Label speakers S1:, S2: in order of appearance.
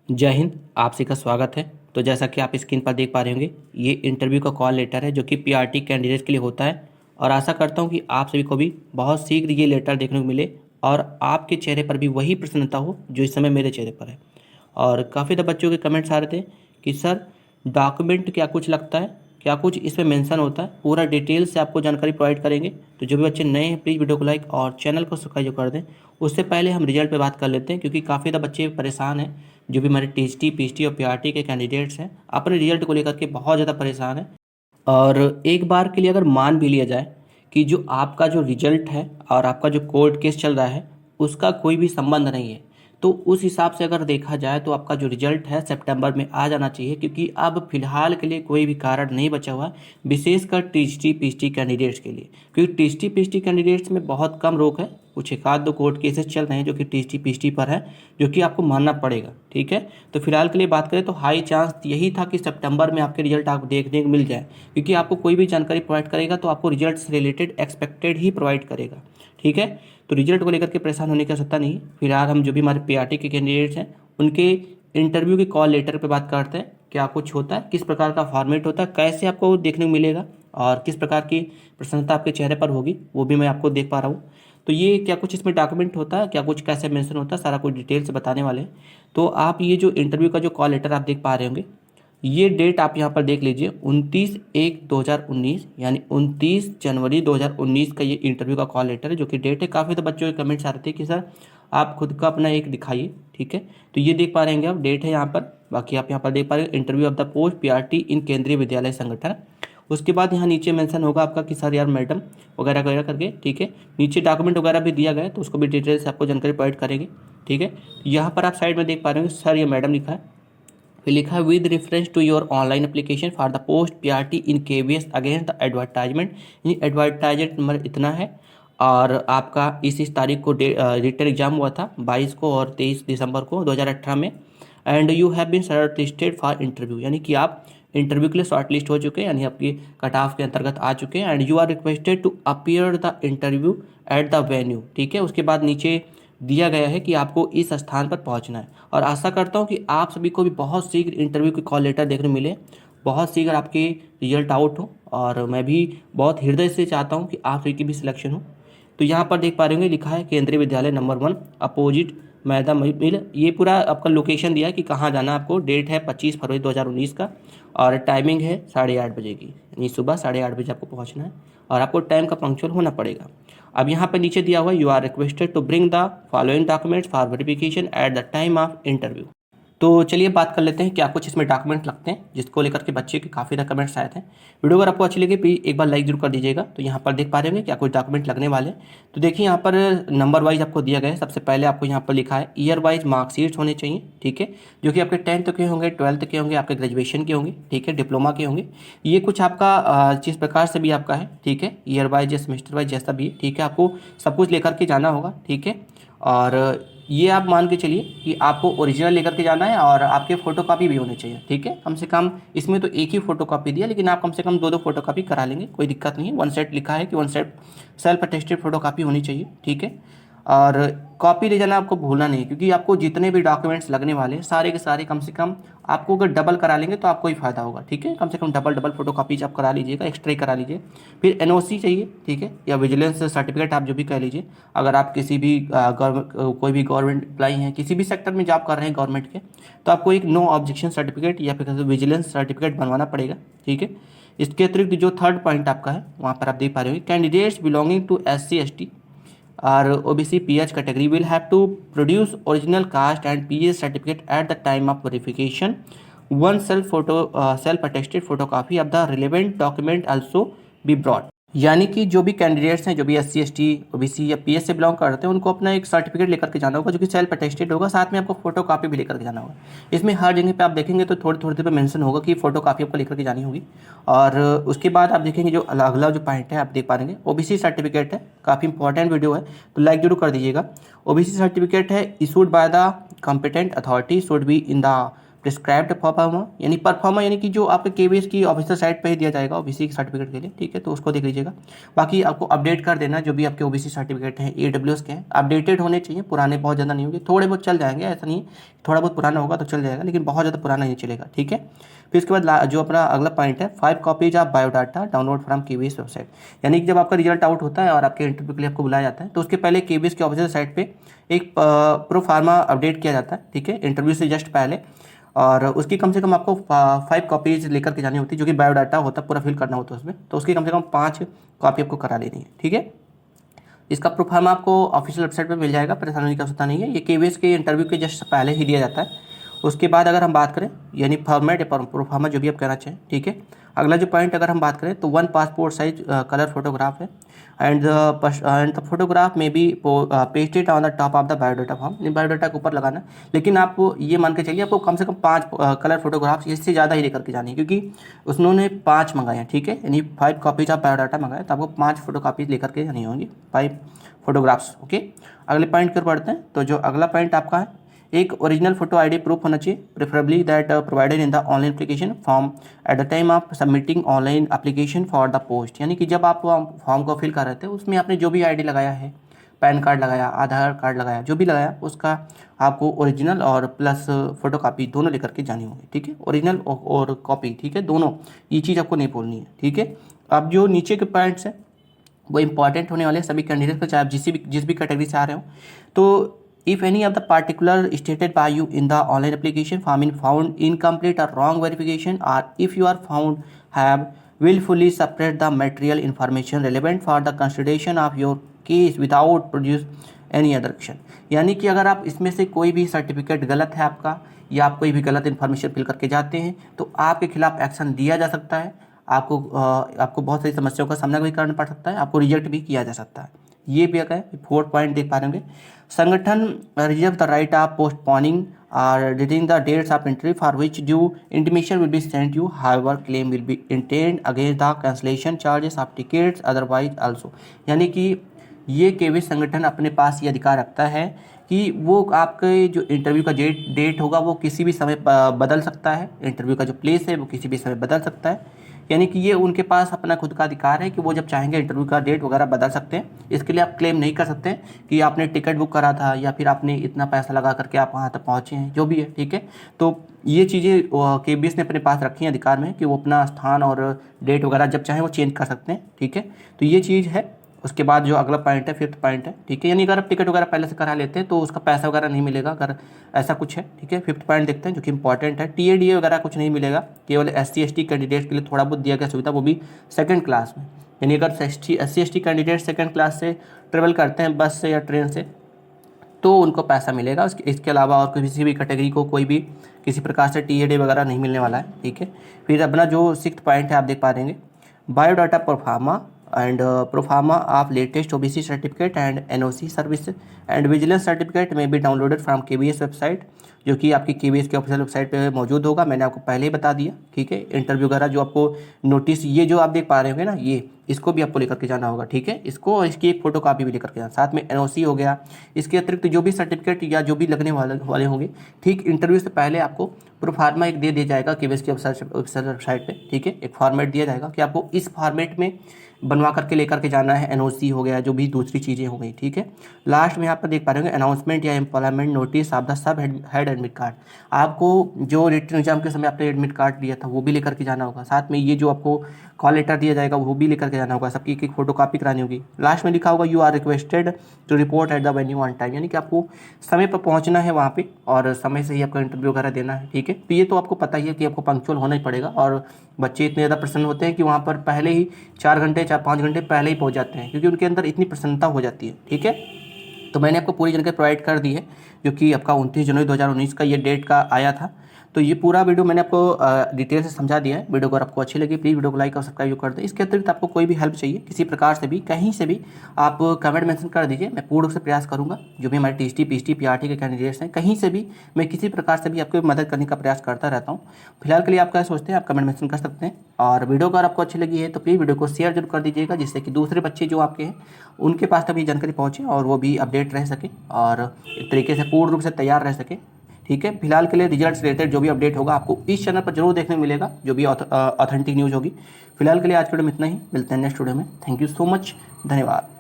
S1: जय हिंद। आप सभी का स्वागत है। तो जैसा कि आप स्क्रीन पर देख पा रहे होंगे, ये इंटरव्यू का कॉल लेटर है जो कि पीआरटी कैंडिडेट्स के लिए होता है। और आशा करता हूँ कि आप सभी को भी बहुत शीघ्र ये लेटर देखने को मिले और आपके चेहरे पर भी वही प्रसन्नता हो जो इस समय मेरे चेहरे पर है। और काफ़ी ज़्यादा बच्चों के कमेंट्स आ रहे थे कि सर डॉक्यूमेंट क्या कुछ लगता है, क्या कुछ इसमें मेंशन होता है, पूरा डिटेल से आपको जानकारी प्रोवाइड करेंगे। तो जो भी बच्चे नए हैं प्लीज़ वीडियो को लाइक और चैनल को सब्सक्राइब कर दें। उससे पहले हम रिजल्ट पे बात कर लेते हैं, क्योंकि काफ़ी ज़्यादा बच्चे परेशान हैं। जो भी हमारे टीएसटी पीएचटी और पीआरटी के कैंडिडेट्स हैं अपने रिजल्ट को लेकर के बहुत ज़्यादा परेशान हैं। और एक बार के लिए अगर मान भी लिया जाए कि जो आपका जो रिजल्ट है और आपका जो कोर्ट केस चल रहा है उसका कोई भी संबंध नहीं है, तो उस हिसाब से अगर देखा जाए तो आपका जो रिजल्ट है सितंबर में आ जाना चाहिए, क्योंकि अब फिलहाल के लिए कोई भी कारण नहीं बचा हुआ है, विशेषकर टीएसटी पीएचटी कैंडिडेट्स के लिए। क्योंकि टीएसटी पीएचटी कैंडिडेट्स में बहुत कम रोक है, कुछ एक आध दो कोर्ट केसेस चल रहे हैं जो कि टीएसटी पीएचटी पर है, जो कि आपको मानना पड़ेगा। ठीक है, तो फिलहाल के लिए बात करें तो हाई चांस यही था कि सितंबर में आपके रिजल्ट आपको देखने को मिल जाए, क्योंकि आपको कोई भी जानकारी प्रोवाइड करेगा तो आपको रिजल्ट से रिलेटेड एक्सपेक्टेड ही प्रोवाइड करेगा। ठीक है, तो रिजल्ट को लेकर के परेशान होने की आवश्यकता नहीं। फिलहाल हम जो भी हमारे पीआरटी के कैंडिडेट्स हैं उनके इंटरव्यू के कॉल लेटर पे बात करते हैं। क्या कुछ होता है, किस प्रकार का फॉर्मेट होता है, कैसे आपको देखने को मिलेगा और किस प्रकार की प्रसन्नता आपके चेहरे पर होगी, वो भी मैं आपको देख पा रहा हूँ। तो ये क्या कुछ इसमें डॉक्यूमेंट होता है, क्या कुछ कैसे मेंशन होता है, सारा कुछ डिटेल से बताने वाले हैं। तो आप ये जो इंटरव्यू का जो कॉल लेटर आप देख पा रहे होंगे, ये डेट आप यहाँ पर देख लीजिए 29/1/2019, यानी 29 जनवरी 2019 का ये इंटरव्यू का कॉल लेटर है जो कि डेट है। काफ़ी तो बच्चों के कमेंट्स आ रहे थे कि सर आप खुद का अपना एक दिखाइए। ठीक है, तो ये देख पा रहे हैं आप, डेट है यहाँ पर। बाकी आप यहाँ पर देख पा रहे हैं interview of the post PRT in Kendriya Vidyalaya संगठन। उसके बाद यहाँ नीचे मेंशन होगा आपका कि सर यार मैडम वगैरह वगैरह करके। ठीक है, नीचे डॉक्यूमेंट वगैरह भी दिया गया है तो उसको भी डिटेल से आपको जानकारी प्रोवाइड करेंगे। ठीक है, यहाँ पर आप साइड में देख पा रहे हो सर ये मैडम लिखा है, फिर लिखा है with reference to your online application for the post PRT in KVS against the advertisement. ये एडवर्टाइजमेंट नंबर इतना है और आपका इस तारीख को रिटन एग्जाम हुआ था 22 को और 23 दिसंबर को 2018 में। And you have been shortlisted for interview, यानी कि आप इंटरव्यू के लिए शॉर्ट लिस्ट हो चुके हैं, यानी आपकी कट ऑफ के अंतर्गत आ चुके हैं। And you are requested to appear the interview at the venue. ठीक है, उसके बाद नीचे दिया गया है कि आपको इस स्थान पर पहुंचना है। और आशा करता हूं कि आप सभी को भी बहुत शीघ्र इंटरव्यू के कॉल लेटर देखने मिले, बहुत शीघ्र आपके रिजल्ट आउट हो, और मैं भी बहुत हृदय से चाहता हूं कि आप सभी की भी सिलेक्शन हो। तो यहाँ पर देख पा रहे होंगे लिखा है केंद्रीय विद्यालय नंबर 1 अपोजिट मैदा मिल। ये पूरा आपका लोकेशन दिया है कि कहाँ जाना है आपको। डेट है 25 फरवरी 2019 का और टाइमिंग है 8:30 बजे की, यानी सुबह 8:30 बजे आपको पहुँचना है और आपको टाइम का पंक्चुअल होना पड़ेगा। अब यहाँ पर नीचे दिया हुआ है you are requested to bring the following documents for verification at the time of interview. तो चलिए बात कर लेते हैं क्या कुछ इसमें डॉक्यूमेंट लगते हैं, जिसको लेकर के बच्चे के काफ़ी ज़्यादा कमेंट्स आए थे। वीडियो अगर आपको अच्छी लगे प्लीज़ एक बार लाइक जरूर कर दीजिएगा। तो यहाँ पर देख पा रहे होंगे क्या कुछ डॉक्यूमेंट लगने वाले हैं। तो देखिए यहाँ पर नंबर वाइज आपको दिया गया है। सबसे पहले आपको यहाँ पर लिखा है ईयर वाइज मार्कशीट्स होने चाहिए। ठीक है, जो कि आपके 10th के होंगे, 12th के होंगे, आपके ग्रेजुएशन के होंगे, ठीक है, डिप्लोमा के होंगे। ये कुछ आपका जिस प्रकार से भी आपका है, ठीक है, ईयर वाइज या सेमेस्टर वाइज जैसा भी है, ठीक है, आपको सब कुछ लेकर के जाना होगा। ठीक है, और ये आप मान के चलिए कि आपको ओरिजिनल लेकर के जाना है और आपके फोटोकॉपी भी होने चाहिए। ठीक है, कम से कम इसमें तो एक ही फोटोकॉपी दिया, लेकिन आप कम से कम 2-2 फोटोकॉपी करा लेंगे, कोई दिक्कत नहीं है। 1 सेट लिखा है कि 1 सेट सेल्फ अटेस्टेड फोटोकॉपी होनी चाहिए। ठीक है, और कॉपी ले जाना आपको भूलना नहीं है, क्योंकि आपको जितने भी डॉक्यूमेंट्स लगने वाले हैं सारे के सारे कम से कम आपको अगर डबल करा लेंगे तो आपको ही फायदा होगा। ठीक है, कम से कम डबल डबल फोटोकॉपीज आप करा लीजिएगा, एक्स्ट्रा ही करा लीजिए। फिर एनओसी चाहिए, ठीक है, या विजिलेंस सर्टिफिकेट आप जो भी कह लीजिए। अगर आप किसी भी कोई भी गवर्नमेंट एम्प्लाई हैं, किसी भी सेक्टर में जॉब कर रहे हैं गवर्नमेंट के, तो आपको एक नो ऑब्जेक्शन सर्टिफिकेट या फिर विजिलेंस सर्टिफिकेट बनवाना पड़ेगा। ठीक है, इसके अतिरिक्त जो थर्ड पॉइंट आपका है वहाँ पर आप देख पा रहे हो candidates belonging to SC/ST or OBC PH category will have to produce original caste and PH certificate at the time of verification. One self attested photocopy of the relevant document also be brought. यानी कि जो भी candidates हैं, जो भी SC/ST OBC या PS से belong करते हैं, उनको अपना एक सर्टिफिकेट लेकर के जाना होगा जो कि सेल्फ अटेस्टेड होगा। साथ में आपको फोटो कॉपी भी लेकर के जाना होगा। इसमें हर जगह पे आप देखेंगे तो थोड़ी थोड़ी देर पे मेंशन होगा कि फोटो कॉपी आपको लेकर के जानी होगी। और उसके बाद आप देखेंगे जो अगला जो पॉइंट है आप देख पा रहे हैं OBC सर्टिफिकेट है, काफ़ी इंपॉर्टेंट वीडियो है तो लाइक जरूर कर दीजिएगा। OBC सर्टिफिकेट है issued by the competent authority should be in the prescribed pro forma यानी परफॉर्मा यानी कि जो आपके केवीएस की ऑफिशियल साइट पे ही दिया जाएगा ओबीसी सर्टिफिकेट के लिए, ठीक है, तो उसको देख लीजिएगा। बाकी आपको अपडेट कर देना जो भी आपके ओबीसी सर्टिफिकेट हैं ईडब्ल्यूएस के हैं, अपडेटेड होने चाहिए, पुराने बहुत ज़्यादा नहीं होंगे, थोड़े बहुत चल जाएंगे, ऐसा नहीं थोड़ा बहुत पुराना होगा तो चल जाएगा, लेकिन बहुत ज़्यादा पुराना नहीं चलेगा, ठीक है। फिर इसके बाद जो अपना अगला पॉइंट है 5 copies of biodata download from KVS website, यानी कि जब आपका रिजल्ट आउट होता है और आपके इंटरव्यू के लिए आपको बुलाया जाता है तो उसके पहले केवीएस की ऑफिशियल साइट पे एक प्रो फार्मा अपडेट किया जाता है, ठीक है, इंटरव्यू से जस्ट पहले, और उसकी कम से कम आपको 5 कॉपीज लेकर के जानी होती है, जो कि बायोडाटा होता है, पूरा फिल करना होता है उसमें, तो उसकी कम से कम 5 कॉपी आपको करा लेनी है, ठीक है। इसका प्रो फार्मा आपको ऑफिशियल वेबसाइट पे मिल जाएगा, परेशानी होने की आवश्यकता नहीं है, ये केवीएस के इंटरव्यू के जस्ट पहले ही दिया जाता है। उसके बाद अगर हम बात करें यानी फॉर्मेट या प्रो फार्मा जो भी आप कहना चाहें, ठीक है। अगला जो पॉइंट अगर हम बात करें तो 1 पासपोर्ट साइज कलर फोटोग्राफ है, एंड द फोटोग्राफ में B pasted on the top of the biodata form, biodata के ऊपर लगाना, लेकिन आप ये मान के चलिए आपको कम से कम 5 कलर फोटोग्राफ्स, इससे ज़्यादा ही लेकर के जानी है, क्योंकि उन्होंने 5 मंगाए हैं, ठीक है, यानी 5 कॉपीज ऑफ बायोडाटा मंगाए तो आपको 5 फोटो कापीज लेकर के जानी होंगी, 5 फोटोग्राफ्स, ओके। अगले पॉइंट पर बढ़ते हैं, तो जो अगला पॉइंट आपका है एक ओरिजिनल फोटो आईडी प्रूफ होना चाहिए, preferably that provided in the online application form eight the time of submitting online application for the post, यानी कि जब आप फॉर्म को फिल कर रहे थे उसमें आपने जो भी आईडी लगाया है, पैन कार्ड लगाया, आधार कार्ड लगाया, जो भी लगाया उसका आपको ओरिजिनल और प्लस फोटो कापी दोनों लेकर के जानी होगी, ठीक है, ओरिजिनल और कॉपी, ठीक है, दोनों, ये चीज़ आपको नहीं भूलनी है, ठीक है। अब जो नीचे के पॉइंट्स हैं वो इंपॉर्टेंट होने वाले सभी कैंडिडेट को, चाहे आप जिस भी कैटेगरी से आ रहे हो, तो if any of the particular stated by you in the online application form is found incomplete or wrong verification, or if you are found have willfully suppressed the material information relevant for the consideration of your case without produce any other action, यानी कि अगर आप इसमें से कोई भी certificate गलत है आपका, या आप कोई भी गलत इन्फॉर्मेशन फिल करके जाते हैं तो आपके खिलाफ एक्शन दिया जा सकता है, आपको बहुत सारी समस्याओं का सामना भी करना पड़ सकता है, आपको रिजेक्ट भी किया जा सकता है। ये भी अगर 4th पॉइंट देख पा रहे होंगे, Sangathan reserve the right of postponing और delaying the dates of interview for which due intimation will be sent you, however claim will be intend against the cancellation charges of tickets otherwise also, यानी कि ये KVS संगठन अपने पास ये अधिकार रखता है कि वो आपके जो इंटरव्यू का डेट होगा वो किसी भी समय बदल सकता है, इंटरव्यू का जो प्लेस है वो किसी भी समय बदल सकता है, यानी कि ये उनके पास अपना खुद का अधिकार है कि वो जब चाहेंगे इंटरव्यू का डेट वगैरह बदल सकते हैं। इसके लिए आप क्लेम नहीं कर सकते कि आपने टिकट बुक करा था या फिर आपने इतना पैसा लगा करके आप वहाँ तक पहुँचे हैं, जो भी है, ठीक है। तो ये चीज़ें केबीएस ने अपने पास रखी हैं अधिकार में कि वो अपना स्थान और डेट वगैरह जब चाहें वो चेंज कर सकते हैं, ठीक है। तो ये चीज़ है। उसके बाद जो अगला पॉइंट है 5th पॉइंट है, ठीक है, यानी अगर आप टिकट वगैरह पहले से करा लेते हैं तो उसका पैसा वगैरह नहीं मिलेगा, अगर ऐसा कुछ है, ठीक है। 5th पॉइंट देखते हैं जो कि इंपॉर्टेंट है, टीएडीए वगैरह कुछ नहीं मिलेगा, केवल SC/ST कैंडिडेट के लिए थोड़ा बहुत दिया गया सुविधा, वो भी 2nd क्लास में, यानी अगर SC/ST कैंडिडेट 2nd क्लास से ट्रेवल करते हैं बस से या ट्रेन से तो उनको पैसा मिलेगा। इसके अलावा और किसी भी कैटेगरी को कोई भी किसी प्रकार से टीएडीए वगैरह नहीं मिलने वाला है, ठीक है। फिर अपना जो 6th पॉइंट है आप देख पा रहेंगे, biodata proforma and proforma of latest OBC certificate and NOC service and vigilance certificate may be downloaded from KBS website, जो कि आपकी KBS के ऑफिशियल वेबसाइट पे मौजूद होगा, मैंने आपको पहले ही बता दिया, ठीक है। इंटरव्यू वगैरह जो आपको नोटिस ये जो आप देख पा रहे होंगे ना, ये इसको भी आपको लेकर के जाना होगा, ठीक है। इसको इसकी एक फोटो कापी भी लेकर के जाना, साथ में NOC हो गया। इसके अतिरिक्त जो भी सर्टिफिकेट या जो भी लगने वाले होंगे, ठीक, इंटरव्यू से पहले आपको प्रोफार्मा एक दे दिया जाएगा KBS की ऑफिशियल वेबसाइट पे, ठीक है। एक फॉर्मेट दिया जाएगा कि आपको इस फॉर्मेट में बनवा करके लेकर के जाना है, NOC हो गया, जो भी दूसरी चीज़ें हो गई, ठीक है। लास्ट में यहाँ पर देख पा रहे होंगे अनाउंसमेंट या employment notice of the sub head admit card, आपको जो रिटन एग्जाम के समय आपने एडमिट कार्ड लिया था वो भी लेकर के जाना होगा, साथ में ये जो आपको कॉल लेटर दिया जाएगा वो भी लेकर के जाना होगा, सबकी एक फोटो कापी करानी होगी। लास्ट में लिखा होगा you are requested to report at the venue on time, यानी कि आपको समय पर पहुंचना है वहाँ पे और समय से ही आपका इंटरव्यू वगैरह देना है, ठीक है। तो ये तो आपको पता ही है कि आपको पंक्चुअल होना ही पड़ेगा, और बच्चे इतने ज़्यादा प्रसन्न होते हैं कि वहाँ पर पहले ही 4 घंटे 5 घंटे पहले ही पहुँच जाते हैं, क्योंकि उनके अंदर इतनी प्रसन्नता हो जाती है, ठीक है। तो मैंने आपको पूरी जानकारी प्रोवाइड कर दी है, जो कि आपका 29 जनवरी 2019 का ये डेट का आया था। तो ये पूरा वीडियो मैंने आपको डिटेल से समझा दिया है। वीडियो अगर आपको अच्छी लगी प्लीज़ वीडियो को लाइक और सब्सक्राइब कर दें। इसके अतिरिक्त आपको कोई भी हेल्प चाहिए किसी प्रकार से भी, कहीं से भी, आप कमेंट मेंशन कर दीजिए, मैं पूर्ण रूप से प्रयास करूंगा। जो भी हमारे टीएसटी पीएचटी पीआरटी के कैंडिडेट्स हैं, कहीं से भी मैं किसी प्रकार से भी आपको मदद करने का प्रयास करता रहता हूँ। फिलहाल के लिए आप क्या सोचते हैं आप कमेंट मेंशन कर सकते हैं, और वीडियो अगर आपको अच्छी लगी है तो प्लीज़ वीडियो को शेयर जरूर कर दीजिएगा, जिससे कि दूसरे बच्चे जो आपके हैं उनके पास तक ये जानकारी पहुँचे और वो भी अपडेट रह सके और एक तरीके से पूर्ण रूप से तैयार रह सके, ठीक है, फिलहाल के लिए रिजल्ट रिलेटेड जो भी अपडेट होगा आपको इस चैनल पर जरूर देखने मिलेगा, जो भी ऑथेंटिक न्यूज़ होगी। फिलहाल के लिए आज के वीडियो में इतना ही, मिलते हैं नेक्स्ट वीडियो में। थैंक यू सो मच, धन्यवाद।